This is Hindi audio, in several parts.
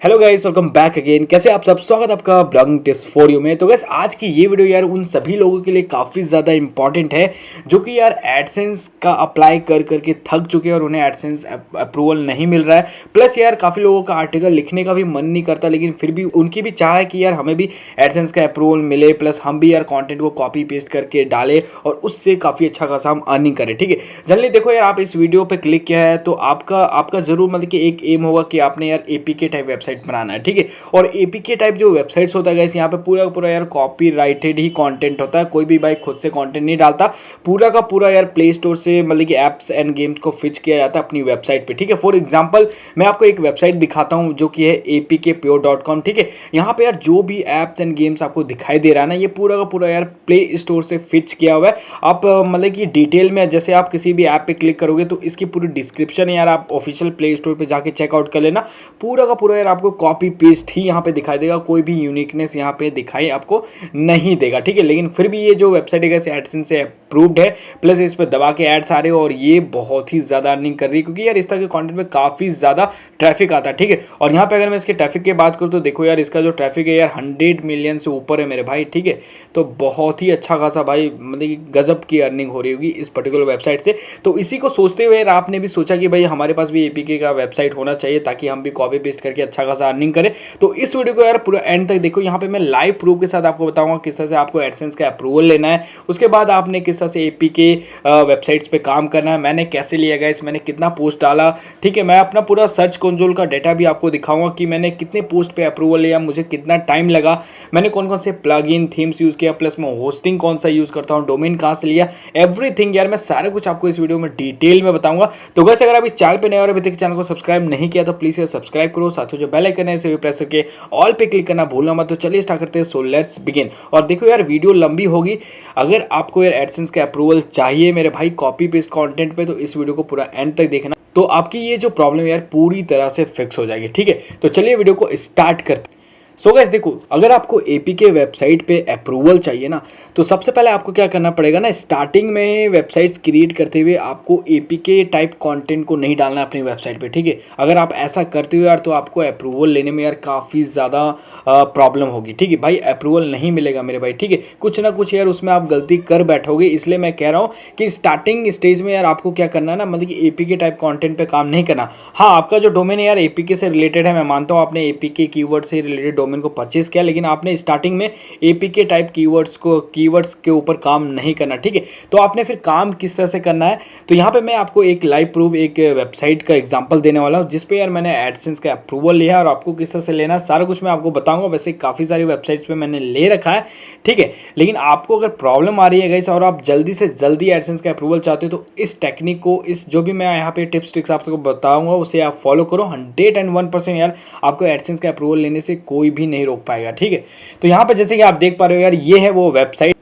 Hello guys, welcome back again. कैसे आप सब? स्वागत है आपका ब्लॉगिंग टिप्स फॉर यू में। तो गाइस आज की ये वीडियो यार उन सभी लोगों के लिए काफ़ी ज़्यादा इंपॉर्टेंट है जो कि यार एडसेंस का अप्लाई कर करके थक चुके हैं और उन्हें एडसेंस अप्रूवल नहीं मिल रहा है। प्लस यार काफ़ी लोगों का आर्टिकल लिखने का भी मन नहीं करता, लेकिन फिर भी उनकी भी चाह है कि यार हमें भी एडसेंस का अप्रूवल मिले, प्लस हम भी यार कॉन्टेंट को कॉपी पेस्ट करके डालें और उससे काफ़ी अच्छा खासा हम अर्निंग करें। ठीक है, जनरली देखो यार, आप इस वीडियो पर क्लिक किया है तो आपका जरूर मतलब कि एक एम होगा कि आपने यार एपीके टाइप वेबसाइट बनाना है। ठीक है, और एपीके टाइप जो वेबसाइट्स होता है गाइस, यहाँ पे पूरा का पूरा यार कॉपीराइटेड ही कंटेंट होता है। कोई भी भाई खुद से कंटेंट नहीं डालता, पूरा का पूरा यार प्ले स्टोर से मतलब कि एप्स एंड गेम्स को फिच किया जाता है अपनी वेबसाइट पे। ठीक है, फॉर एग्जांपल मैं आपको एक वेबसाइट दिखाता हूँ जो कि है apkpure.com। ठीक है, यहाँ पे यार जो भी एप्स एंड गेम्स आपको दिखाई दे रहा है ना, ये पूरा का पूरा यार प्ले स्टोर से फिच किया हुआ है। आप मतलब कि डिटेल में जैसे आप किसी भी ऐप पे क्लिक करोगे तो इसकी पूरी डिस्क्रिप्शन यार आप ऑफिशियल प्ले स्टोर पे जाके चेकआउट कर लेना। पूरा का पूरा यार आपको कॉपी पेस्ट ही यहाँ पे दिखाई देगा, कोई भी यूनिकनेस यहाँ पे दिखाई आपको नहीं देगा। ठीक है, लेकिन फिर भी ये जो वेबसाइट है एडसेंस से अप्रूव्ड है, प्लस इस पर दबा के एड्स आ रहे हो और ये बहुत ही ज़्यादा अर्निंग कर रही है क्योंकि यार इस तरह के कंटेंट में काफ़ी ज़्यादा ट्रैफिक आता है। ठीक है, और यहाँ पे अगर मैं इसके ट्रैफिक की बात करूँ तो देखो यार, इसका जो ट्रैफिक है यार 100 मिलियन से ऊपर है मेरे भाई। ठीक है, तो बहुत ही अच्छा खासा भाई मतलब कि गजब की अर्निंग हो रही होगी इस पर्टिकुलर वेबसाइट से। तो इसी को सोचते हुए यार आपने भी सोचा कि भाई हमारे पास भी एपीके का वेबसाइट होना चाहिए ताकि हम भी कॉपी पेस्ट करके अच्छा खासा अर्निंग करें। तो इस वीडियो को यार पूरा एंड तक देखो। यहाँ पे मैं लाइव प्रूफ के साथ आपको बताऊंगा किस तरह से आपको एडसेंस का अप्रूवल लेना है, उसके बाद आपने किस तरह से एपीके वेबसाइट्स पे काम करना है, मैंने कैसे लिया गया, मैंने कितना पोस्ट डाला। ठीक है, मैं अपना पूरा सर्च कंसोल का डाटा भी आपको दिखाऊंगा कि मैंने कितने पोस्ट पे अप्रूवल लिया, मुझे कितना टाइम लगा, मैंने कौन कौन से प्लगइन थीम्स यूज़ किया, प्लस मैं होस्टिंग कौन सा यूज़ करता हूँ, डोमेन कहाँ से लिया, एवरीथिंग यार मैं सारा कुछ आपको इस वीडियो में डिटेल में बताऊंगा। तो गाइस अगर आप इस चैनल पे नए और अभी तक चैनल को सब्सक्राइब नहीं किया तो प्लीज़ सब्सक्राइब करो, साथ ही जो बेल आइकन है इसे भी प्रेस करके ऑल पे क्लिक करना भूलना मत। तो चलिए स्टार्ट करते हैं। So let's begin. और देखो यार वीडियो लंबी होगी, अगर आपको यार एडसेंस का अप्रूवल चाहिए मेरे भाई कॉपी पेस्ट कंटेंट पे, तो इस वीडियो को पूरा एंड तक देखना, तो आपकी ये जो प्रॉब्लम यार पूरी तरह से फिक्स हो जाएगी। ठीक है, तो चलिए वीडियो को स्टार्ट करते हैं। सो गाइस देखो, अगर आपको एपीके वेबसाइट पे अप्रूवल चाहिए ना, तो सबसे पहले आपको क्या करना पड़ेगा ना, स्टार्टिंग में वेबसाइट्स क्रिएट करते हुए आपको एपीके टाइप कंटेंट को नहीं डालना अपनी वेबसाइट पे। ठीक है, अगर आप ऐसा करते हो यार तो आपको अप्रूवल लेने में यार काफ़ी ज़्यादा प्रॉब्लम होगी। ठीक है भाई, अप्रूवल नहीं मिलेगा मेरे भाई। ठीक है, कुछ ना कुछ यार उसमें आप गलती कर बैठोगे, इसलिए मैं कह रहा हूँ कि स्टार्टिंग स्टेज में यार आपको क्या करना है ना, मतलब कि एपीके टाइप कॉन्टेंट पर काम नहीं करना। हाँ, आपका जो डोमेन है यार एपीके से रिलेटेड है, मैं मानता हूँ आपने एपीके कीवर्ड से रिलेटेड डोमेन को परचेज किया, लेकिन आपने स्टार्टिंग में एपीके टाइप कीवर्ड्स के ऊपर काम नहीं करना। ठीक है, तो आपने फिर काम किस तरह से करना है, तो यहाँ पे मैं आपको एक लाइव प्रूफ एक वेबसाइट का एग्जांपल देने वाला हूँ जिस पे यार मैंने एडसेंस का अप्रूवल लिया है और आपको किस तरह से लेना है सारा कुछ मैं आपको बताऊंगा। वैसे काफ़ी सारी वेबसाइट्स पे मैंने ले रखा है। ठीक है, लेकिन आपको अगर प्रॉब्लम आ रही है गाइस और आप जल्दी से जल्दी एडसेंस का अप्रूवल चाहते हो तो इस टेक्निक को, इस जो भी मैं यहाँ पे टिप्स ट्रिक्स आपको बताऊंगा उसे आप फॉलो करो। 101% यार आपको एडसेंस का अप्रूवल लेने से कोई भी नहीं रोक पाएगा। ठीक है, तो यहाँ पे जैसे कि आप देख पा रहे हो यार, ये है वो वेबसाइट।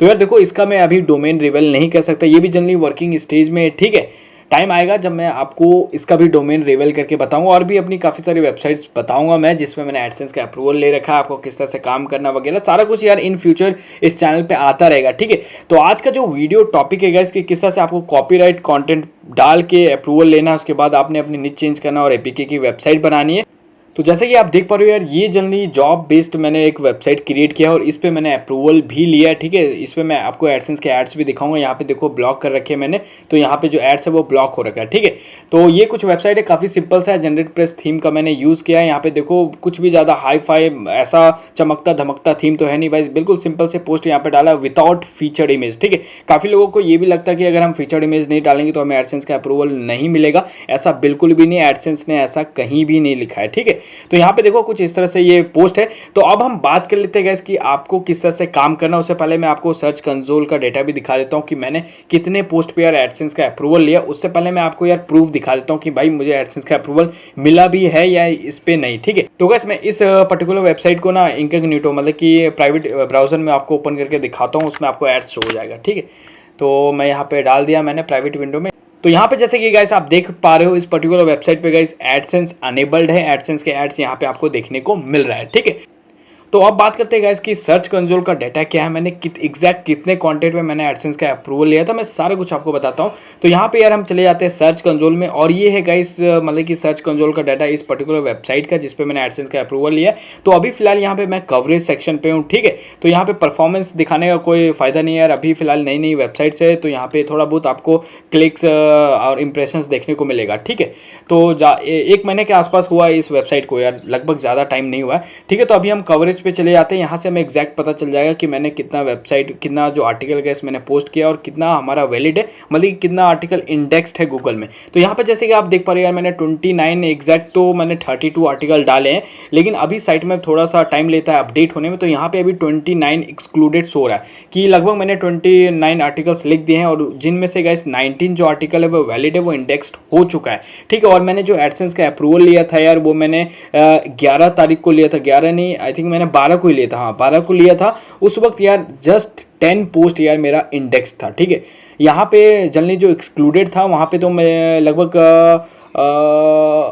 तो यार देखो, इसका मैं अभी डोमेन रिवील नहीं कर सकता, ये भी जनरली वर्किंग स्टेज में है। ठीक है, टाइम आएगा जब मैं आपको इसका भी डोमेन रिवील करके बताऊंगा और भी अपनी काफ़ी सारी वेबसाइट्स बताऊंगा मैं जिसमें मैंने एडसेंस का अप्रूवल ले रखा है, आपको किस तरह से काम करना वगैरह सारा कुछ यार इन फ्यूचर इस चैनल पे आता रहेगा। ठीक है, तो आज का जो वीडियो टॉपिक है गाइस कि किस तरह से आपको कॉपीराइट कंटेंट डाल के अप्रूवल लेना है, उसके बाद आपने अपनी निच चेंज करना और एपीके की वेबसाइट बनानी है। तो जैसे कि आप देख पा रहे हो यार, ये जनरली जॉब बेस्ड मैंने एक वेबसाइट क्रिएट किया और इस पे मैंने अप्रूवल भी लिया है। ठीक है, इस पे मैं आपको एडसेंस के एड्स भी दिखाऊंगा। यहाँ पे देखो ब्लॉक कर रखे हैं मैंने, तो यहाँ पे जो एड्स है वो ब्लॉक हो रखा है। ठीक है, तो ये कुछ वेबसाइट है, काफ़ी सिंपल सा है, जनरेट प्रेस थीम का मैंने यूज़ किया है। यहाँ पे देखो कुछ भी ज़्यादा हाई फाई ऐसा चमकता धमकता थीम तो है नहीं भाई, बिल्कुल सिंपल से पोस्ट यहाँ पे डाला विदाउट फीचर्ड इमेज। ठीक है, काफ़ी लोगों को ये भी लगता है कि अगर हम फीचर्ड इमेज नहीं डालेंगे तो हमें एडसेंस का अप्रूवल नहीं मिलेगा, ऐसा बिल्कुल भी नहीं, एडसेंस ने ऐसा कहीं भी नहीं लिखा है। ठीक है, तो यहाँ पे देखो कुछ इस तरह से ये पोस्ट है। तो अब हम बात कर लेते हैं गाइस कि आपको किस तरह से काम करना है। उससे पहले मैं आपको सर्च कंसोल का डेटा भी दिखा देता हूँ कि मैंने कितने पोस्ट पे यार एडसेंस का अप्रूवल लिया। उससे पहले मैं आपको यार प्रूफ दिखा देता हूँ कि भाई मुझे एडसेंस का अप्रूवल मिला भी है या इस पे नहीं। ठीक है, तो गाइस मैं इस पर्टिकुलर वेबसाइट को ना इनकॉग्निटो मतलब कि प्राइवेट ब्राउजर में आपको ओपन करके दिखाता हूँ, उसमें आपको एड्स शो हो जाएगा। ठीक है, तो मैं यहाँ पे डाल दिया मैंने प्राइवेट विंडो में। तो यहाँ पे जैसे कि गाइस आप देख पा रहे हो इस पर्टिकुलर वेबसाइट पे गाइस एडसेंस अनेबल्ड है, एडसेंस के एड्स यहाँ पे आपको देखने को मिल रहा है। ठीक है, तो अब बात करते हैं गाइस कि सर्च कंसोल का डाटा क्या है, मैंने एग्जैक्ट कितने कंटेंट में मैंने एडसेंस का अप्रूवल लिया था, मैं सारा कुछ आपको बताता हूँ। तो यहाँ पे यार हम चले जाते हैं सर्च कंसोल में, और ये है गाइस मतलब कि सर्च कंसोल का डाटा इस पर्टिकुलर वेबसाइट का जिस पे मैंने एडसेंस का अप्रूवल लिया है। तो अभी फिलहाल यहाँ पे मैं कवरेज सेक्शन पे हूँ, ठीक है। तो यहाँ पे परफॉर्मेंस दिखाने का कोई फायदा नहीं है यार, अभी फिलहाल नई नई वेबसाइट है, तो यहाँ पे थोड़ा बहुत आपको क्लिक्स और इंप्रेशंस देखने को मिलेगा, ठीक है। तो एक महीने के आसपास हुआ है इस वेबसाइट को यार, लगभग ज़्यादा टाइम नहीं हुआ है, ठीक है। तो अभी हम कवरेज पे चले जाते हैं, यहाँ से हमें एग्जैक्ट पता चल जाएगा कि मैंने कितना वेबसाइट, कितना जो आर्टिकल गैस मैंने पोस्ट किया और कितना हमारा वैलिड है, मतलब कि कितना आर्टिकल इंडेक्स्ड है गूगल में। तो यहाँ पे जैसे कि आप देख पा रहे हैं यार, मैंने 29 एग्जैक्ट, तो मैंने 32 आर्टिकल डाले हैं, लेकिन अभी साइट में थोड़ा सा टाइम लेता है अपडेट होने में। तो यहाँ पे अभी 29 एक्सक्लूडेड शो रहा है कि लगभग मैंने 29 आर्टिकल्स लिख दिए हैं, और जिनमें से गाइस 19 जो आर्टिकल है वो वैलिड है, वो इंडेक्स्ड हो चुका है, ठीक है। और मैंने जो एडसेंस का अप्रूवल लिया था यार, वो मैंने 11 तारीख को लिया था, 11 नहीं आई थिंक मैंने 12 को ही लिया था, हाँ 12 को लिया था। उस वक्त यार जस्ट 10 पोस्ट यार मेरा इंडेक्स था, ठीक है। यहाँ पे जनरली जो एक्सक्लूडेड था वहाँ पे तो मैं लगभग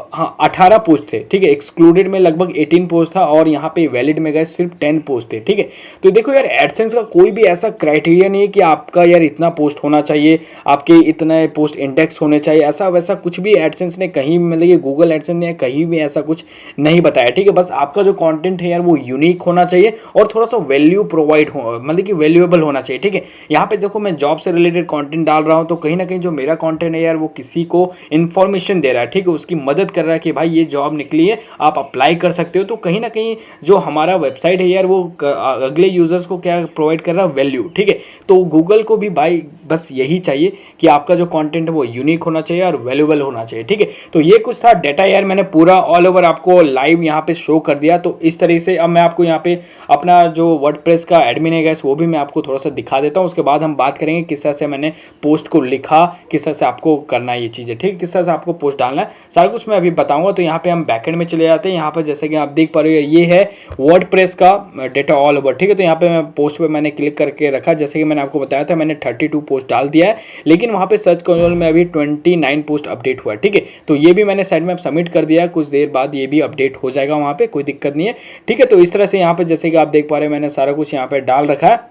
हाँ 18 पोस्ट थे, ठीक है। एक्सक्लूडेड में लगभग 18 पोस्ट था, और यहाँ पे वैलिड में गए सिर्फ 10 पोस्ट थे, ठीक है। तो देखो यार, एडसेंस का कोई भी ऐसा क्राइटेरिया नहीं है कि आपका यार इतना पोस्ट होना चाहिए, आपके इतने पोस्ट इंडेक्स होने चाहिए, ऐसा वैसा कुछ भी एडसेंस ने कहीं, मतलब ये गूगल एडसेंस ने कहीं भी ऐसा कुछ नहीं बताया, ठीक है। बस आपका जो कॉन्टेंट है यार वो यूनिक होना चाहिए और थोड़ा सा वैल्यू प्रोवाइड हो, मतलब कि वैल्यूएबल होना चाहिए, ठीक है। यहाँ पे देखो मैं जॉब से रिलेटेड कॉन्टेंट डाल रहा हूँ, तो कहीं ना कहीं जो मेरा कॉन्टेंट है यार वो किसी को इन्फॉर्मेशन दे रहा है, ठीक है, उसकी मदद कर रहा है कि भाई ये जॉब निकली है, आप अप्लाई कर सकते हो। तो कहीं ना कहीं जो हमारा वेबसाइट है यार वो अगले यूजर्स को क्या प्रोवाइड कर रहा है, वैल्यू, ठीक है। तो गूगल को भी भाई बस यही चाहिए कि आपका जो कंटेंट है वो यूनिक होना चाहिए और वैल्यूएबल होना चाहिए, ठीक है। तो ये कुछ था डाटा यार, मैंने पूरा ऑल ओवर आपको लाइव यहाँ पे शो कर दिया। तो इस तरीके से अब मैं आपको यहाँ पे अपना जो वर्डप्रेस का एडमिन है गैस वो भी मैं आपको थोड़ा सा दिखा देता हूँ, उसके बाद हम बात करेंगे किस तरह से मैंने पोस्ट को लिखा, किस तरह से आपको करना है ये चीज़ें, ठीक है, किस तरह से आपको पोस्ट डालना है, सारा कुछ मैं अभी बताऊंगा। तो यहाँ पे हम बैकएंड में चले जाते हैं। यहाँ पर जैसे कि आप देख पा रहे हो ये है वर्डप्रेस का डेटा ऑल ओवर, ठीक है। तो यहाँ पे मैं पोस्ट पे मैंने क्लिक करके रखा, जैसे कि मैंने आपको बताया था मैंने 32 पोस्ट डाल दिया है, लेकिन वहाँ पे सर्च कंसोल में अभी 29 पोस्ट अपडेट हुआ है, ठीक है। तो ये भी मैंने साइड में सबमिट कर दिया है, कुछ देर बाद ये भी अपडेट हो जाएगा, वहाँ पे कोई दिक्कत नहीं है, ठीक है। तो इस तरह से यहाँ पे जैसे कि आप देख पा रहे हैं मैंने सारा कुछ यहाँ पे डाल रखा है,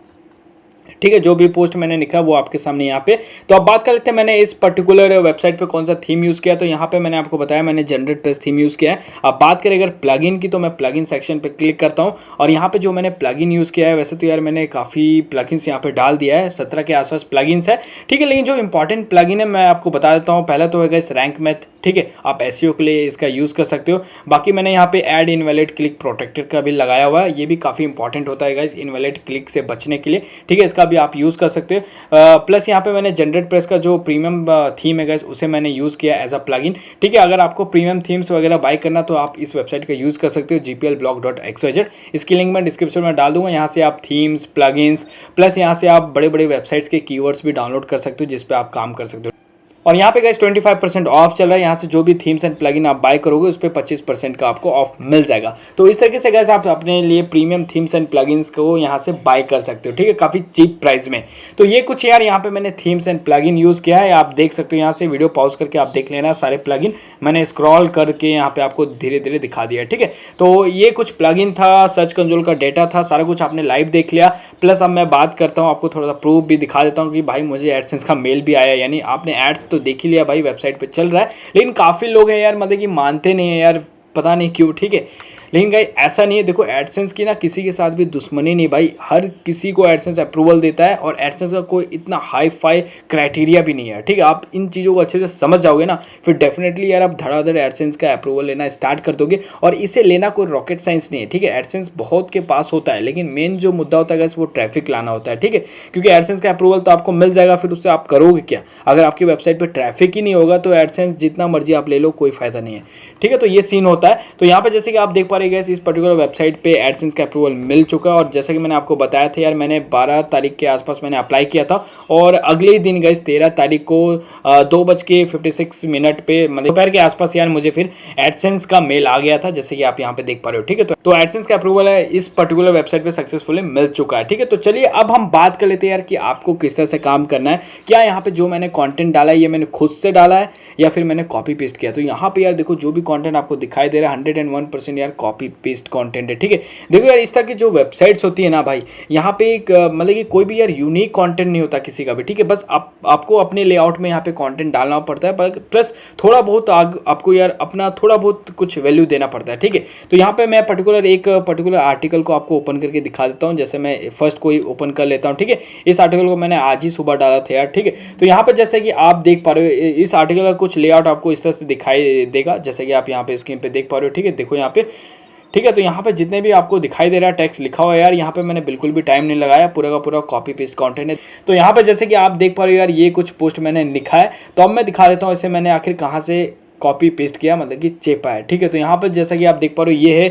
ठीक है। जो भी पोस्ट मैंने लिखा वो आपके सामने यहाँ पे। तो अब बात कर लेते हैं मैंने इस पर्टिकुलर वेबसाइट पे कौन सा थीम यूज़ किया। तो यहाँ पे मैंने आपको बताया मैंने जनरेट प्रेस थीम यूज़ किया है। अब बात करें अगर प्लगइन की, तो मैं प्लगइन सेक्शन पे क्लिक करता हूँ, और यहाँ पे जो मैंने प्लगइन यूज़ किया है, वैसे तो यार मैंने काफ़ी प्लगइन्स यहाँ पे डाल दिया है, 17 के आसपास प्लगइन्स है, ठीक है। लेकिन जो इंपॉर्टेंट प्लगइन है मैं आपको बता देता हूँ। पहला तो है रैंक मैथ, ठीक है, आप एसईओ के लिए इसका यूज़ कर सकते हो। बाकी मैंने यहाँ पे ऐड इनवैलिड क्लिक प्रोटेक्टेड का भी लगाया हुआ है, ये भी काफ़ी इंपॉर्टेंट होता है गाइस इनवैलिड क्लिक से बचने के लिए, ठीक है, इसका भी आप यूज़ कर सकते हो। प्लस यहाँ पे मैंने जनरेट प्रेस का जो प्रीमियम थीम है गाइस उसे मैंने यूज़ किया एज अ प्लगइन, ठीक है। अगर आपको प्रीमियम थीम्स वगैरह बाय करना तो आप इस वेबसाइट का यूज़ कर सकते हो, gplblog.xyz। इसकी लिंक मैं डिस्क्रिप्शन में डाल दूंगा, यहाँ से आप थीम्स, प्लगइन्स, प्लस यहाँ से आप बड़े बड़े वेबसाइट्स के कीवर्ड्स भी डाउनलोड कर सकते हो जिस पे आप काम कर सकते हो। और यहाँ पे गाइस 25% ऑफ चल रहा है, यहाँ से जो भी थीम्स एंड प्लगइन आप बाय करोगे उस पर 25% का आपको ऑफ मिल जाएगा। तो इस तरीके से गाइस आप अपने लिए प्रीमियम थीम्स एंड प्लगइन्स को यहाँ से बाय कर सकते हो, ठीक है, काफ़ी चीप प्राइस में। तो ये कुछ यार यहाँ पे मैंने थीम्स एंड प्लगइन यूज़ किया है, आप देख सकते हो, यहाँ से वीडियो पॉज करके आप देख लेना सारे प्लगइन, मैंने स्क्रॉल करके यहाँ पे आपको धीरे धीरे दिखा दिया, ठीक है। तो ये कुछ प्लगइन था, सर्च कंसोल का डेटा था, सारा कुछ आपने लाइव देख लिया। प्लस अब मैं बात करता हूँ, आपको थोड़ा सा प्रूफ भी दिखा देता हूँ कि भाई मुझे एडसेंस का मेल भी आया, यानी आपने एड्स तो देख ही लिया भाई वेबसाइट पे चल रहा है, लेकिन काफ़ी लोग हैं यार मतलब कि मानते नहीं है यार, पता नहीं क्यों, ठीक है। लेकिन गाइस ऐसा नहीं है, देखो एडसेंस की ना किसी के साथ भी दुश्मनी नहीं भाई, हर किसी को एडसेंस अप्रूवल देता है, और एडसेंस का कोई इतना हाई फाई क्राइटेरिया भी नहीं है, ठीक है। आप इन चीज़ों को अच्छे से समझ जाओगे ना, फिर डेफिनेटली यार आप धड़ाधड़ एडसेंस का अप्रूवल लेना स्टार्ट कर दोगे। और इसे लेना कोई रॉकेट साइंस नहीं है, ठीक है। एडसेंस बहुत के पास होता है, लेकिन मेन जो मुद्दा होता है गाइस वो ट्रैफिक लाना होता है, ठीक है। क्योंकि एडसेंस का अप्रूवल तो आपको मिल जाएगा, फिर उससे आप करोगे क्या? अगर आपकी वेबसाइट पर ट्रैफिक ही नहीं होगा तो एडसेंस जितना मर्जी आप ले लो, कोई फायदा नहीं है, ठीक है। तो ये सीन होता है। तो यहाँ पे जैसे कि आप देख पा रहे गाइस इस पर्टिकुलर वेबसाइट पे एडसेंस का अप्रूवल मिल चुका है, और जैसा कि मैंने आपको बताया था यार मैंने 12 तारीख के आसपास मैंने अप्लाई किया था, और अगले ही दिन गाइस 13 तारीख को 2:56 पे मतलब दोपहर के आसपास यार मुझे फिर एडसेंस का मेल आ गया था, जैसे कि आप यहाँ पे देख पा रहे हो, ठीक है। तो एडसेंस का अप्रूवल है इस पर्टिकुलर वेबसाइट पे सक्सेसफुली मिल चुका है, ठीक है। तो चलिए अब हम बात कर लेते हैं यार कि आपको किस तरह से काम करना है। क्या यहाँ पे जो मैंने कॉन्टेंट डाला है ये मैंने खुद से डाला है या फिर मैंने कॉपी पेस्ट किया? तो यहाँ पे यार देखो जो भी कॉन्टेंट आपको दिखाई दे रहा है 101% यार कॉपी पेस्ट कंटेंट है, ठीक है। देखो यार, इस तरह की जो वेबसाइट्स होती है ना भाई, यहाँ पे एक मतलब कि कोई भी यार यूनिक कंटेंट नहीं होता किसी का भी, ठीक है। बस आपको अपने लेआउट में यहाँ पे कंटेंट डालना पड़ता है, प्लस थोड़ा बहुत आपको यार अपना थोड़ा बहुत कुछ वैल्यू देना पड़ता है, ठीक है। तो यहाँ पे मैं एक पर्टिकुलर आर्टिकल को आपको ओपन करके दिखा देता हूँ। जैसे मैं फर्स्ट कोई ओपन कर लेता हूँ, ठीक है। इस आर्टिकल को मैंने आज ही सुबह डाला था यार, ठीक है। तो यहाँ पे जैसे कि आप देख पा रहे हो, इस आर्टिकल का कुछ लेआउट आपको इस तरह से दिखाई देगा, जैसे कि आप यहाँ पे स्क्रीन पे देख पा रहे हो, ठीक है। देखो यहाँ पे, ठीक है। तो यहाँ पे जितने भी आपको दिखाई दे रहा है टेक्स्ट लिखा हुआ है यार, यहाँ पे मैंने बिल्कुल भी टाइम नहीं लगाया, पूरा का पूरा कॉपी पेस्ट कंटेंट है। तो यहाँ पे जैसे कि आप देख पा रहे हो यार, ये कुछ पोस्ट मैंने लिखा है, तो अब मैं दिखा देता हूँ इसे मैंने आखिर कहाँ से कॉपी पेस्ट किया, मतलब कि चेपा है, ठीक है। तो यहाँ पर जैसा कि आप देख पा रहे हो, ये है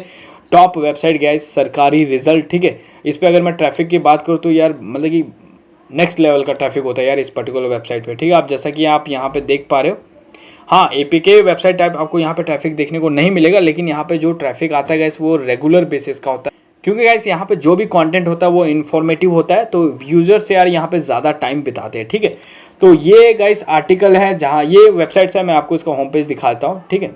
टॉप वेबसाइट गाइस, सरकारी रिजल्ट, ठीक है। इस पर अगर मैं ट्रैफिक की बात करूँ तो यार मतलब कि नेक्स्ट लेवल का ट्रैफिक होता है यार इस पर्टिकुलर वेबसाइट पे, ठीक है। आप जैसा कि आप यहाँ पे देख पा रहे हो, हाँ एपीके वेबसाइट टाइप आपको यहाँ पे ट्रैफिक देखने को नहीं मिलेगा, लेकिन यहाँ पे जो ट्रैफिक आता है गाइस वो रेगुलर बेसिस का होता है, क्योंकि गाइस यहाँ पे जो भी कंटेंट होता है वो इन्फॉर्मेटिव होता है, तो यूजर्स यार यहाँ पे ज़्यादा टाइम बिताते हैं, ठीक है। तो ये गाइस आर्टिकल है, जहाँ ये वेबसाइट है, मैं आपको इसका होम पेज दिखाता हूँ, ठीक है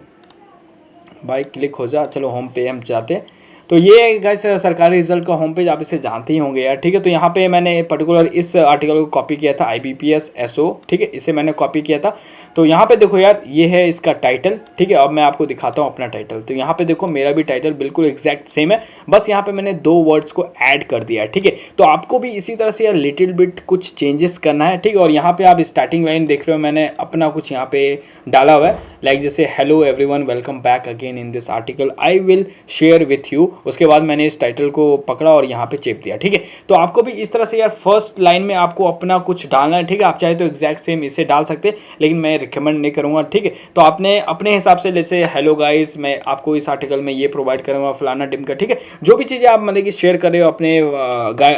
भाई। क्लिक हो जा, चलो होम पे हम जाते हैं। तो ये गाइस सरकारी रिजल्ट का होम पेज, आप इसे जानते ही होंगे यार, ठीक है। तो यहाँ पे मैंने पर्टिकुलर इस आर्टिकल को कॉपी किया था, IBPS SO, ठीक है, इसे मैंने कॉपी किया था। तो यहाँ पे देखो यार, ये है इसका टाइटल, ठीक है। अब मैं आपको दिखाता हूँ अपना टाइटल। तो यहाँ पे देखो मेरा भी टाइटल बिल्कुल एग्जैक्ट सेम है, बस यहाँ पे मैंने 2 वर्ड्स को ऐड कर दिया है, ठीक है। तो आपको भी इसी तरह से यार लिटिल बिट कुछ चेंजेस करना है, ठीक है। और यहाँ पे आप स्टार्टिंग लाइन देख रहे हो, मैंने अपना कुछ यहाँ पे डाला हुआ है, लाइक जैसे hello everyone welcome back again in this article I will share with you. उसके बाद मैंने इस टाइटल को पकड़ा और यहाँ पे चेप दिया, ठीक है। तो आपको भी इस तरह से यार फर्स्ट लाइन में आपको अपना कुछ डालना है, ठीक है। आप चाहे तो एग्जैक्ट सेम इसे डाल सकते हैं, लेकिन मैं रिकमेंड नहीं करूँगा, ठीक है। तो आपने अपने हिसाब से, जैसे हेलो गाइस, मैं आपको इस आर्टिकल में ये प्रोवाइड करूँगा फलाना टिमका, ठीक है। जो भी चीज़ें आप मतलब कि शेयर कर रहे हो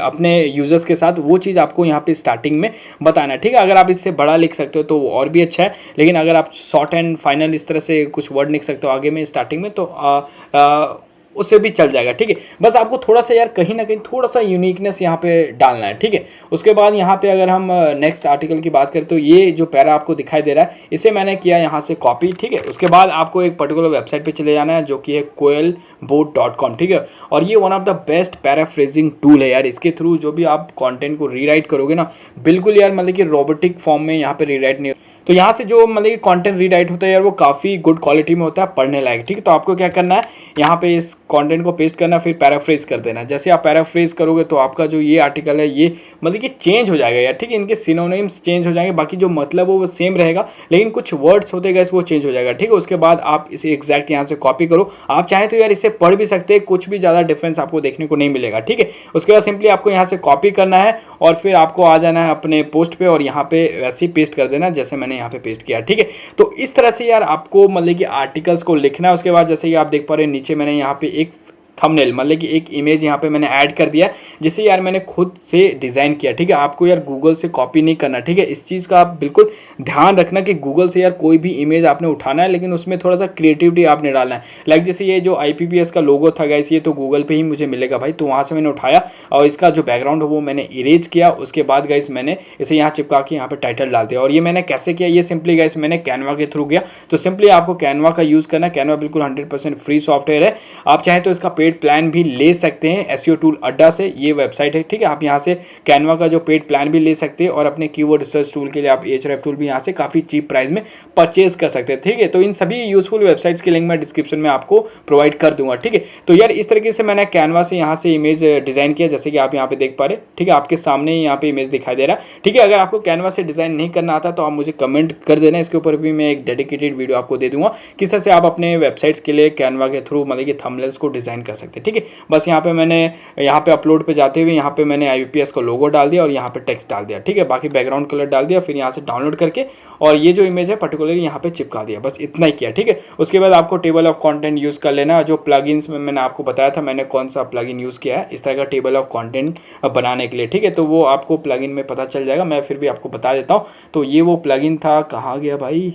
अपने यूजर्स के साथ, वो चीज़ आपको यहाँ पे स्टार्टिंग में बताना है, ठीक है। अगर आप इससे बड़ा लिख सकते हो तो वो और भी अच्छा है, लेकिन अगर आप शॉर्ट एंड फाइनल इस तरह से कुछ वर्ड लिख सकते हो आगे में स्टार्टिंग में, तो उससे भी चल जाएगा, ठीक है। बस आपको थोड़ा सा यार कहीं ना कहीं थोड़ा सा यूनिकनेस यहाँ पे डालना है, ठीक है। उसके बाद यहाँ पे अगर हम नेक्स्ट आर्टिकल की बात करें, तो ये जो पैरा आपको दिखाई दे रहा है, इसे मैंने किया यहाँ से कॉपी, ठीक है। उसके बाद आपको एक पर्टिकुलर वेबसाइट पे चले जाना है, जो कि है coilboard.com, ठीक है। और ये one of the best paraphrasing tool है यार। इसके थ्रू जो भी आप कॉन्टेंट को रीराइट करोगे ना, बिल्कुल यार मतलब कि रोबोटिक फॉर्म में यहाँ पे रीराइट नहीं। तो यहाँ से जो मतलब कि कंटेंट रीराइट होता है यार, वो काफ़ी गुड क्वालिटी में होता है, पढ़ने लायक, ठीक है। तो आपको क्या करना है, यहाँ पे इस कंटेंट को पेस्ट करना, फिर पैराफ्रेज कर देना। जैसे आप पैराफ्रेज करोगे तो आपका जो ये आर्टिकल है ये मतलब कि चेंज हो जाएगा यार, ठीक है। इनके सिनोनिम्स चेंज हो जाएंगे, बाकी जो मतलब वो सेम रहेगा, लेकिन कुछ वर्ड्स होते गए वो चेंज हो जाएगा, ठीक है। उसके बाद आप इसे एग्जैक्ट यहाँ से कॉपी करो। आप चाहें तो यार इसे पढ़ भी सकते हैं, कुछ भी ज़्यादा डिफरेंस आपको देखने को नहीं मिलेगा, ठीक है। उसके बाद सिंपली आपको यहाँ से कॉपी करना है और फिर आपको आ जाना है अपने पोस्ट पे और यहाँ पे वैसे ही पेस्ट कर देना, जैसे मैंने यहाँ पे पेस्ट किया, ठीक है। तो इस तरह से यार आपको मतलब कि आर्टिकल्स को लिखना है। उसके बाद जैसे कि आप देख पा रहे हैं, नीचे मैंने यहाँ पे एक थंबनेल मतलब कि एक इमेज यहाँ पे मैंने ऐड कर दिया, जिसे यार मैंने खुद से डिज़ाइन किया, ठीक है। आपको यार गूगल से कॉपी नहीं करना, ठीक है। इस चीज़ का आप बिल्कुल ध्यान रखना कि गूगल से यार कोई भी इमेज आपने उठाना है, लेकिन उसमें थोड़ा सा क्रिएटिविटी आपने डालना है। लाइक जैसे ये जो IPPS का लोगो था गाइस, ये तो गूगल पे ही मुझे मिलेगा भाई, तो वहाँ से मैंने उठाया और इसका जो बैकग्राउंड है वो मैंने इरेज किया। उसके बाद गाइस मैंने इसे यहाँ चिपका के यहाँ पे टाइटल डाल दिया। और ये मैंने कैसे किया, ये सिंपली गाइस मैंने कैनवा के थ्रू किया। तो सिंपली आपको कैनवा का यूज़ करना। कैनवा बिल्कुल 100% फ्री सॉफ्टवेयर है। आप चाहें तो इसका पेड प्लान भी ले सकते हैं SEO टूल अड्डा से, ये वेबसाइट है, ठीक है। आप यहाँ से कैनवा का जो पेड प्लान भी ले सकते हैं और अपने कीवर्ड रिसर्च टूल के लिए आप Ahref टूल भी यहाँ से काफ़ी चीप प्राइस में परचेज कर सकते हैं, ठीक है। तो इन सभी यूजफुल वेबसाइट्स के लिंक मैं डिस्क्रिप्शन में आपको प्रोवाइड कर दूंगा, ठीक है। तो यार इस तरीके से मैंने कैनवा से यहाँ से इमेज डिज़ाइन किया, जैसे कि आप यहाँ पे देख पा रहे, ठीक है। आपके सामने यहाँ पे इमेज दिखाई दे रहा है, ठीक है। अगर आपको कैनवा से डिज़ाइन नहीं करना आता तो आप मुझे कमेंट कर देना, इसके ऊपर भी मैं एक डेडिकेटेड वीडियो आपको दे दूंगा किस तरह से आप अपने वेबसाइट्स के लिए कैनवा के थ्रू मतलब कि थंबनेल्स को डिज़ाइन कर सकते हैं, ठीक है। बस यहाँ पे मैंने यहाँ पे अपलोड पे जाते हुए यहाँ पे मैंने IPPS का लोगो डाल दिया और यहाँ पे टेक्स्ट डाल दिया, ठीक है। बाकी बैकग्राउंड कलर डाल दिया, फिर यहाँ से डाउनलोड करके और ये जो इमेज है पर्टिकुलरली यहाँ पे चिपका दिया, बस इतना ही किया, ठीक है। उसके बाद आपको टेबल ऑफ कंटेंट यूज़ कर लेना। जो प्लगइन्स में मैंने आपको बताया था मैंने कौन सा प्लगइन यूज़ किया है इस तरह का टेबल ऑफ कंटेंट बनाने के लिए, ठीक है। तो वो आपको प्लगइन में पता चल जाएगा, मैं फिर भी आपको बता देता हूँ। तो ये वो प्लगइन था, कहाँ गया भाई,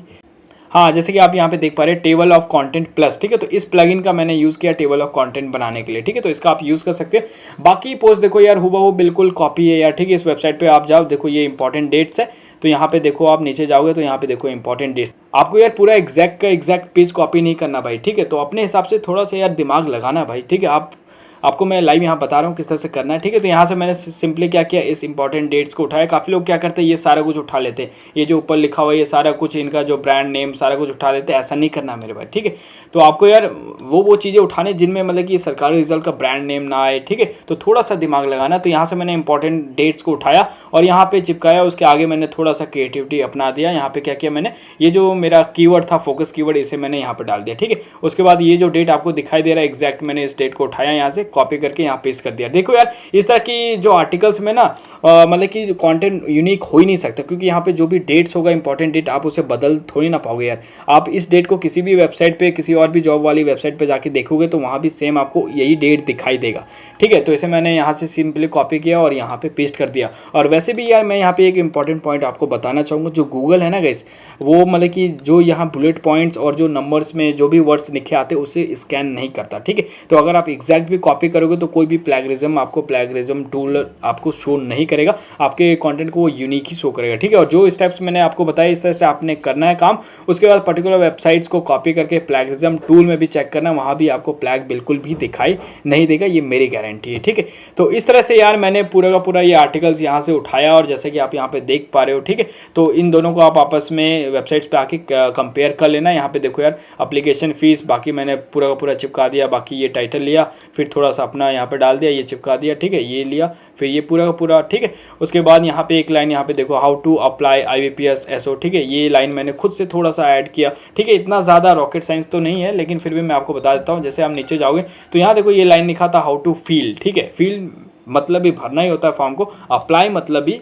हाँ, जैसे कि आप यहाँ पे देख पा रहे हैं टेबल ऑफ कंटेंट प्लस, ठीक है। तो इस प्लगइन का मैंने यूज़ किया टेबल ऑफ कंटेंट बनाने के लिए, ठीक है। तो इसका आप यूज़ कर सकते हैं। बाकी पोस्ट देखो यार हूबहू बिल्कुल कॉपी है यार, ठीक है। इस वेबसाइट पे आप जाओ, देखो ये इंपॉर्टेंट डेट्स है, तो यहाँ पे देखो आप नीचे जाओगे तो यहाँ पे देखो इंपॉर्टेंट डेट्स। आपको यार पूरा एग्जैक्ट का एग्जैक्ट पेज कॉपी नहीं करना भाई, ठीक है। तो अपने हिसाब से थोड़ा सा यार दिमाग लगाना भाई, ठीक है। आपको मैं लाइव यहाँ बता रहा हूँ किस तरह से करना है, ठीक है। तो यहाँ से मैंने सिंपली क्या किया, इस इंपॉर्टेंट डेट्स को उठाया। काफ़ी लोग क्या करते हैं, ये सारा कुछ उठा लेते हैं, ये जो ऊपर लिखा हुआ है ये सारा कुछ, इनका जो ब्रांड नेम सारा कुछ उठा लेते हैं। ऐसा नहीं करना मेरे भाई, ठीक है। तो आपको यार वो चीज़ें उठाने जिनमें मतलब कि सरकारी रिजल्ट का ब्रांड नेम ना आए, ठीक है। तो थोड़ा सा दिमाग लगाना। तो यहाँ से मैंने इंपॉर्टेंट डेट्स को उठाया और यहाँ पे चिपकाया। उसके आगे मैंने थोड़ा सा क्रिएटिविटी अपना दिया। यहाँ पे क्या किया मैंने, ये जो मेरा कीवर्ड था फोकस कीवर्ड, इसे मैंने यहाँ पे डाल दिया, ठीक है। उसके बाद ये जो डेट आपको दिखाई दे रहा है एग्जैक्ट, मैंने इस डेट को उठाया, यहाँ से कॉपी करके यहाँ पेस्ट कर दिया। देखो यार इस तरह की जो आर्टिकल्स में ना मतलब कि कंटेंट यूनिक हो ही नहीं सकता, क्योंकि यहाँ पे जो भी डेट्स होगा इंपॉर्टेंट डेट, आप उसे बदल थोड़ी ना पाओगे यार। आप इस डेट को किसी भी वेबसाइट पे, किसी और भी जॉब वाली वेबसाइट पे जाके देखोगे तो वहाँ भी सेम आपको यही डेट दिखाई देगा, ठीक है। तो इसे मैंने यहाँ से सिंपली कॉपी किया और यहाँ पे पेस्ट कर दिया। और वैसे भी यार मैं यहाँ पे एक इंपॉर्टेंट पॉइंट आपको बताना चाहूँगा, जो गूगल है ना गाइस, वो मतलब कि जो यहाँ बुलेट पॉइंट्स और जो नंबर्स में जो भी वर्ड्स लिखे आते हैं उसे स्कैन नहीं करता, ठीक है। तो अगर आप एग्जैक्ट भी कॉपी करोगे तो कोई भी प्लैगरिज्म टूल आपको शो नहीं करेगा, आपके कंटेंट को वो यूनिक ही शो करेगा, ठीक है। और जो स्टेप्स मैंने आपको बताया इस तरह से आपने करना है काम। उसके बाद पर्टिकुलर वेबसाइट्स को कॉपी करके प्लैगरिज्म टूल में भी चेक करना, वहाँ भी आपको प्लैग बिल्कुल भी दिखाई नहीं देगा, ये मेरी गारंटी है, ठीक है। तो इस तरह से यार मैंने पूरा का पूरा ये आर्टिकल्स यहाँ से उठाया और जैसे कि आप यहाँ पे देख पा रहे हो, ठीक है। तो इन दोनों को आप आपस में वेबसाइट्स पे आके कंपेयर कर लेना। यहाँ पे देखो यार एप्लीकेशन फीस, बाकी मैंने पूरा का पूरा चिपका दिया। बाकी ये टाइटल लिया, फिर थोड़ा सा अपना यहाँ पे डाल दिया, ये चिपका दिया, ठीक है। ये लिया, फिर ये पूरा का पूरा, ठीक है। उसके बाद यहाँ पे एक लाइन यहाँ पे देखो, how to apply IBPS SO, ठीक है। ये लाइन मैंने खुद से थोड़ा सा ऐड किया, ठीक है। इतना ज़्यादा रॉकेट साइंस तो नहीं है, लेकिन फिर भी मैं आपको बता देता हूँ। जैसे आप नीचे जाओगे तो यहाँ देखो ये लाइन लिखा था हाउ टू फील, ठीक है। फील मतलब भी भरना ही होता है फॉर्म को, अप्लाई मतलब भी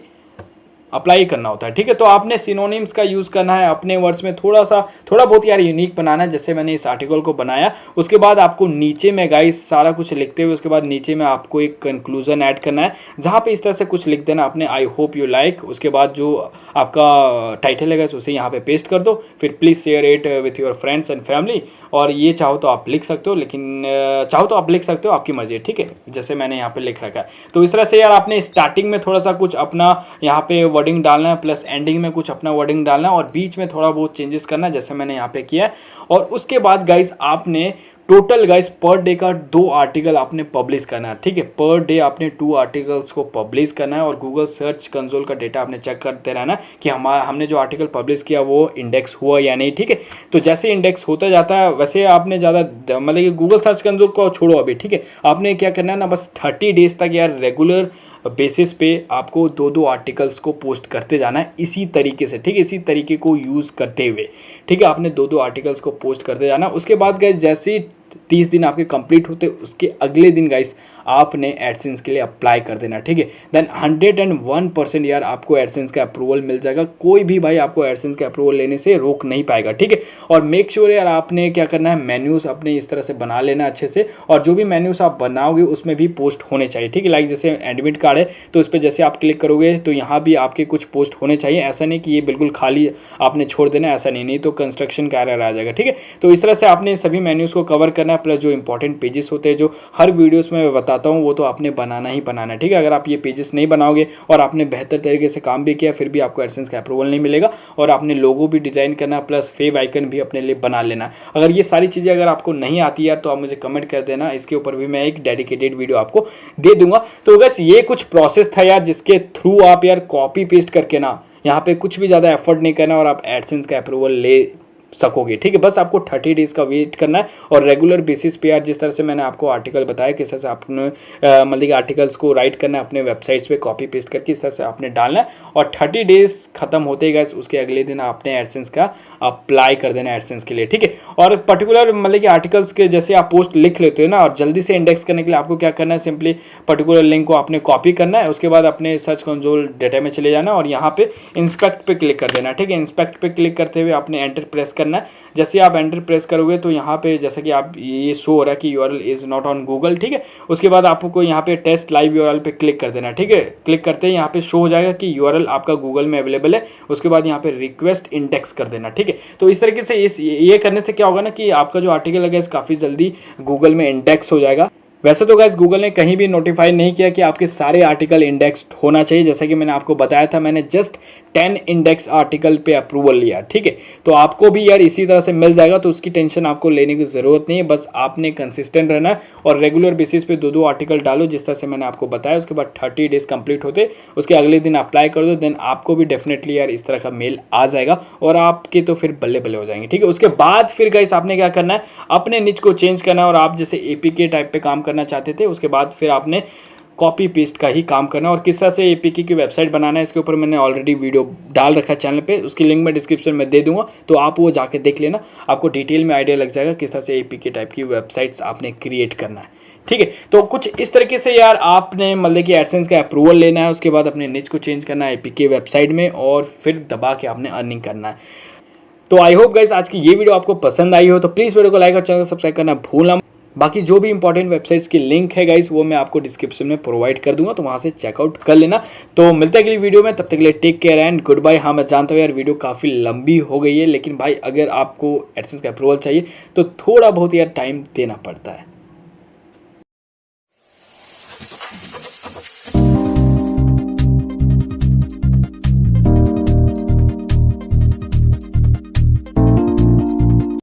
अप्लाई करना होता है, ठीक है। तो आपने सिनोनिम्स का यूज़ करना है अपने वर्ड्स में, थोड़ा बहुत यार यूनिक बनाना है, जैसे मैंने इस आर्टिकल को बनाया। उसके बाद आपको नीचे में गाइस सारा कुछ लिखते हुए उसके बाद नीचे में आपको एक कंक्लूजन ऐड करना है, जहाँ पे इस तरह से कुछ लिख देना अपने, आई होप यू लाइक। उसके बाद जो आपका टाइटल है गाइस उसे यहाँ पे पेस्ट कर दो, फिर please share it with your friends and family. और ये चाहो तो आप लिख सकते हो, लेकिन चाहो तो आप लिख सकते हो, आपकी मर्जी है, ठीक है, जैसे मैंने यहाँ पे लिख रखा है। तो इस तरह से यार आपने स्टार्टिंग में थोड़ा सा कुछ अपना यहाँ पे वर्डिंग डालना है, प्लस एंडिंग में कुछ अपना वर्डिंग डालना है और बीच में थोड़ा बहुत चेंजेस करना है, जैसे मैंने यहाँ पे किया है। और उसके बाद गाइस आपने टोटल गाइस पर डे का 2 आर्टिकल आपने पब्लिश करना है, ठीक है। पर डे आपने 2 आर्टिकल्स को पब्लिश करना है और गूगल सर्च कंसोल का डेटा आपने चेक करते रहना कि हमने जो आर्टिकल पब्लिश किया वो इंडेक्स हुआ या नहीं, ठीक है। तो जैसे इंडेक्स होता जाता है वैसे आपने ज़्यादा मतलब कि गूगल सर्च कंसोल को छोड़ो अभी, ठीक है। आपने क्या करना है ना, बस 30 डेज तक यार रेगुलर बेसिस पे आपको 2 आर्टिकल्स को पोस्ट करते जाना है इसी तरीके से, ठीक है। इसी तरीके को यूज़ करते हुए, ठीक है, आपने 2 आर्टिकल्स को पोस्ट करते जाना। उसके बाद गाइस जैसे 30 दिन आपके कंप्लीट होते उसके अगले दिन गाइस आपने एडसेंस के लिए अप्लाई कर देना, ठीक है। देन 101% यार आपको एडसेंस का अप्रूवल मिल जाएगा। कोई भी भाई आपको एडसेंस का अप्रूवल लेने से रोक नहीं पाएगा, ठीक है। और मेक श्योर यार आपने क्या करना है, मेन्यूज़ अपने इस तरह से बना लेना अच्छे से, और जो भी मेन्यूज़ आप बनाओगे उसमें भी पोस्ट होने चाहिए, ठीक है। लाइक जैसे एडमिट कार्ड है तो उस पर जैसे आप क्लिक करोगे तो यहाँ भी आपके कुछ पोस्ट होने चाहिए। ऐसा नहीं कि ये बिल्कुल खाली आपने छोड़ देना, ऐसा नहीं तो कंस्ट्रक्शन का एरर आ जाएगा, ठीक है। तो इस तरह से आपने सभी मेन्यूज़ को कवर करना है, प्लस जो इंपॉर्टेंट पेजेस होते हैं जो हर वीडियोस में मैं बताता हूँ वो तो आपने बनाना ही बनाना है, ठीक है। अगर आप ये पेजेस नहीं बनाओगे और आपने बेहतर तरीके से काम भी किया फिर भी आपको एडसेंस का अप्रूवल नहीं मिलेगा। और आपने लोगो भी डिज़ाइन करना प्लस फेव आइकन भी अपने लिए बना लेना। अगर ये सारी चीज़ें अगर आपको नहीं आती यार तो आप मुझे कमेंट कर देना, इसके ऊपर भी मैं एक डेडिकेटेड वीडियो आपको दे दूंगा। तो बस ये कुछ प्रोसेस था यार जिसके थ्रू आप यार कॉपी पेस्ट करके ना यहाँ पे कुछ भी ज़्यादा एफर्ट नहीं करना और आप एडसेंस का अप्रूवल ले सकोगे, ठीक है। बस आपको 30 डेज़ का वेट करना है और रेगुलर बेसिस पे यार जिस तरह से मैंने आपको आर्टिकल बताया किस तरह से आपने मतलब कि आर्टिकल्स को राइट करना है अपने वेबसाइट्स पे कॉपी पेस्ट करके इस तरह से आपने डालना है। और 30 डेज़ खत्म होते गए उसके अगले दिन आपने एडसेंस का अप्लाई कर देना एडसेंस के लिए, ठीक है। और पर्टिकुलर मतलब कि आर्टिकल्स के जैसे आप पोस्ट लिख लेते हो ना और जल्दी से इंडेक्स करने के लिए आपको क्या करना है, सिंपली पर्टिकुलर लिंक को आपने कॉपी करना है, उसके बाद अपने सर्च कंसोल डेटा में चले जाना और यहाँ पे इंस्पेक्ट पे क्लिक कर देना, ठीक है। इंस्पेक्ट पे क्लिक करते हुए आपने एंटर प्रेस करना करना है, जैसे आप एंटर प्रेस करोगे तो यहाँ पे जैसा कि आप ये शो हो रहा है कि URL is not on Google, ठीक है। उसके बाद आपको यहाँ पे टेस्ट लाइव यूआरएल पे क्लिक कर देना, ठीक है। क्लिक करते ही यहाँ पे शो हो जाएगा कि यूआरएल आपका गूगल में अवेलेबल है। उसके बाद यहाँ पे रिक्वेस्ट इंडेक्स कर देना, ठीक है। तो इस तरीके से ये करने से क्या होगा ना कि आपका जो आर्टिकल है काफ़ी जल्दी गूगल में इंडेक्स हो जाएगा। वैसे तो गाइस गूगल ने कहीं भी नोटिफाई नहीं किया कि आपके सारे आर्टिकल इंडेक्स्ड होना चाहिए, जैसा कि मैंने आपको बताया था। मैंने जस्ट 10 इंडेक्स आर्टिकल पे अप्रूवल लिया, ठीक है। तो आपको भी यार इसी तरह से मिल जाएगा, तो उसकी टेंशन आपको लेने की ज़रूरत नहीं है। बस आपने कंसिस्टेंट रहना है और रेगुलर बेसिस पे 2-2 आर्टिकल डालो, जिस तरह से मैंने आपको बताया। उसके बाद 30 डेज कंप्लीट होते उसके अगले दिन अप्लाई कर दो, देन आपको भी डेफिनेटली यार इस तरह का मेल आ जाएगा और आपके तो फिर बल्ले बल्ले हो जाएंगे, ठीक है। उसके बाद फिर गाइस आपने क्या करना है, अपने निच को चेंज करना है। और आप जैसे एपीके टाइप पे काम करना चाहते थे, उसके बाद फिर आपने कॉपी पेस्ट का ही काम करना। और किस तरह से एपीके की वेबसाइट बनाना है, इसके ऊपर मैंने ऑलरेडी वीडियो डाल रखा है चैनल पे, उसकी लिंक मैं डिस्क्रिप्शन में दे दूंगा, तो आप वो जाके देख लेना। आपको डिटेल में आइडिया लग जाएगा किस तरह से एपीके टाइप की वेबसाइट्स आपने क्रिएट करना है, ठीक है। तो कुछ इस तरीके से यार आपने मतलब कि एडसेंस का अप्रूवल लेना है, उसके बाद अपने निच को चेंज करना है एपीके वेबसाइट में और फिर दबा के आपने अर्निंग करना है। तो आई होप गाइस आज की ये वीडियो आपको पसंद आई हो, तो प्लीज़ वीडियो को लाइक और चैनल को सब्सक्राइब करना भूलना। बाकी जो भी इंपॉर्टेंट वेबसाइट्स की लिंक है गाइस वो मैं आपको डिस्क्रिप्शन में प्रोवाइड कर दूंगा, तो वहां से चेकआउट कर लेना। तो मिलते हैं अगली वीडियो में, तब तक के लिए take care and good bye. हाँ मैं जानता हूँ यार वीडियो काफ़ी लंबी हो गई है, लेकिन भाई अगर आपको एडसेंस का अप्रूवल चाहिए तो थोड़ा बहुत यार टाइम देना पड़ता है।